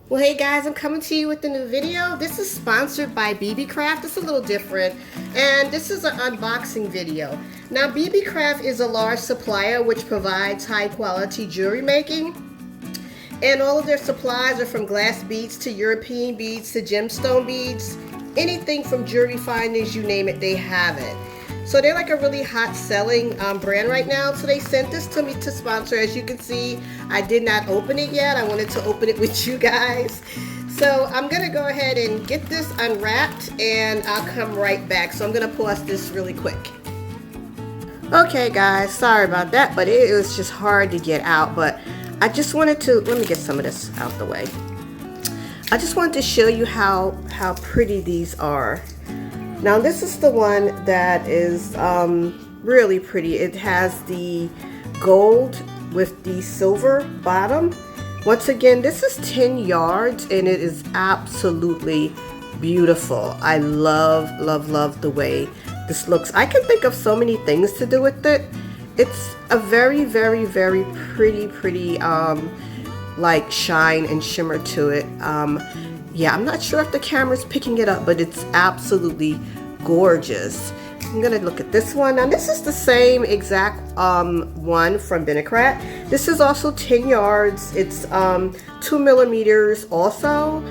Well, hey guys, I'm coming to you with a new video. This is sponsored by BeeBeeCraft. It's a little different, and this is an unboxing video. Now, BeeBeeCraft is a large supplier which provides high quality jewelry making, and all of their supplies are from glass beads to European beads to gemstone beads. Anything from jewelry findings, you name it, they have it. So they're like a really hot selling brand right now. So they sent this to me to sponsor. As you can see, I did not open it yet. I wanted to open it with you guys. So I'm gonna go ahead and get this unwrapped and I'll come right back. So I'm gonna pause this really quick. Okay guys, sorry about that, but it was just hard to get out. But I just wanted to, let me get some of this out the way. I just wanted to show you how pretty these are. Now this is the one that is really pretty. It has the gold with the silver bottom. Once again, this is 10 yards and it is absolutely beautiful. I love the way this looks. I can think of so many things to do with it. It's a very pretty like shine and shimmer to it. Yeah, I'm not sure if the camera's picking it up, but it's absolutely gorgeous. I'm gonna look at this one. Now this is the same exact one from BeeBeeCraft. This is also 10 yards. It's 2 millimeters also.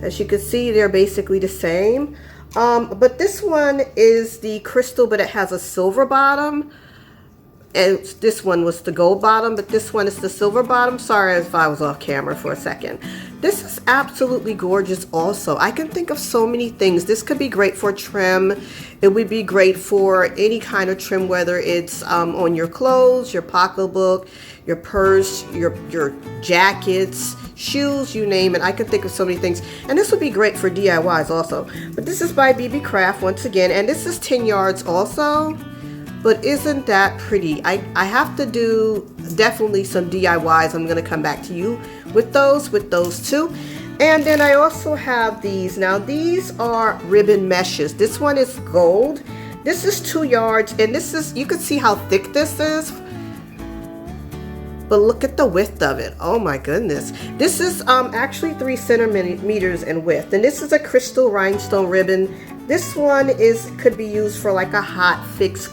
As you can see, they're basically the same. But this one is the crystal, but it has a silver bottom. And this one was the gold bottom, but this one is the silver bottom. Sorry if I was off camera for a second. This is absolutely gorgeous also. I can think of so many things. This could be great for trim. It would be great for any kind of trim, whether it's on your clothes, your pocketbook, your purse, your jackets, shoes, you name it. I can think of so many things. And this would be great for DIYs also. But this is by BeeBeeCraft once again, and this is 10 yards also. But isn't that pretty? I have to do definitely some DIYs. I'm gonna come back to you with those too. And then I also have these. Now these are ribbon meshes. This one is gold. This is 2 yards, and this is, you can see how thick this is. But look at the width of it. Oh my goodness. This is actually 3 centimeters in width. And this is a crystal rhinestone ribbon. This one could be used for like a hot fix,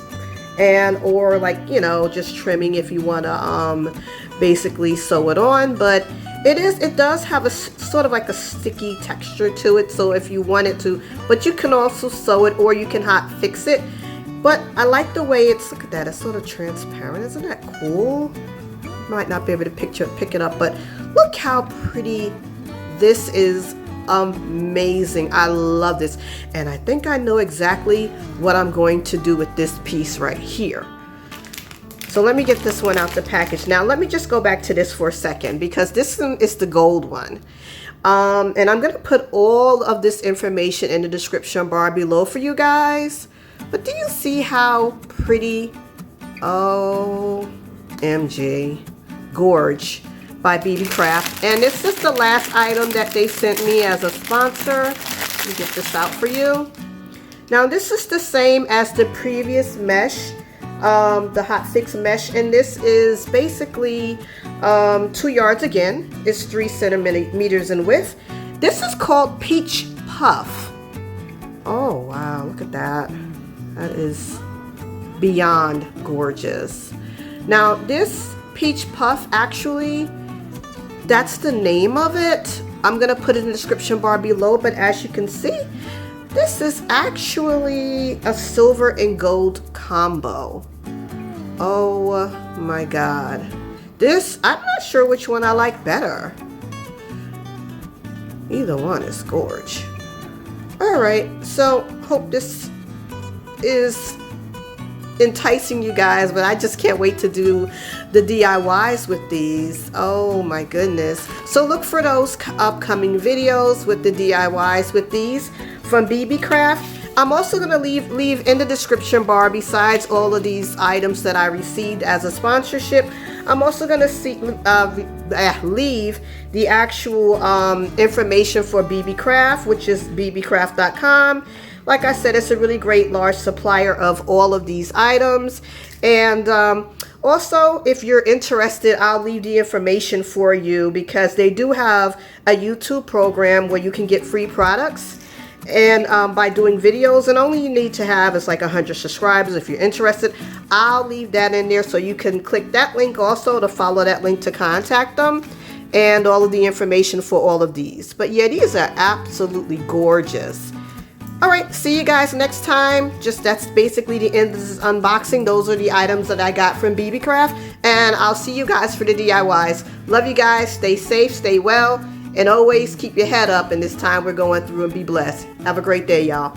and or like, you know, just trimming if you want to basically sew it on. But it does have a sort of like a sticky texture to it, so if you wanted to, but you can also sew it or you can hot fix it. But I like the way it's, look at that, it's sort of transparent. Isn't that cool? Might not be able to pick it up, but look how pretty this is. Amazing. I love this, and I think I know exactly what I'm going to do with this piece right here. So let me get this one out the package. Now let me just go back to this for a second, because this one is the gold one, and I'm gonna put all of this information in the description bar below for you guys. But do you see how pretty? OMG, gorge by BeeBeeCraft. And this is the last item that they sent me as a sponsor. Let me get this out for you. Now this is the same as the previous mesh, the hot fix mesh, and this is basically 2 yards again. It's 3 centimeters in width. This is called Peach Puff. Oh wow, look at that. That is beyond gorgeous. Now this Peach Puff, actually, that's the name of it. I'm gonna put it in the description bar below, but as you can see, this is actually a silver and gold combo. Oh my god. This, I'm not sure which one I like better. Either one is gorge. Alright, so hope this is enticing you guys, but I just can't wait to do the DIYs with these. Oh my goodness. So look for those upcoming videos with the DIYs with these from BeeBeeCraft. I'm also going to leave in the description bar, besides all of these items that I received as a sponsorship, I'm also going to leave the actual information for BeeBeeCraft, which is BeeBeeCraft.com. Like I said, it's a really great large supplier of all of these items. And Also, if you're interested, I'll leave the information for you because they do have a YouTube program where you can get free products. And by doing videos, and only you need to have is like 100 subscribers. If you're interested, I'll leave that in there so you can click that link also to follow that link to contact them, and all of the information for all of these. But yeah, these are absolutely gorgeous. All right, see you guys next time. That's basically the end of this unboxing. Those are the items that I got from BeeBeeCraft, and I'll see you guys for the DIYs. Love you guys. Stay safe, stay well, and always keep your head up in this time we're going through, and be blessed. Have a great day, y'all.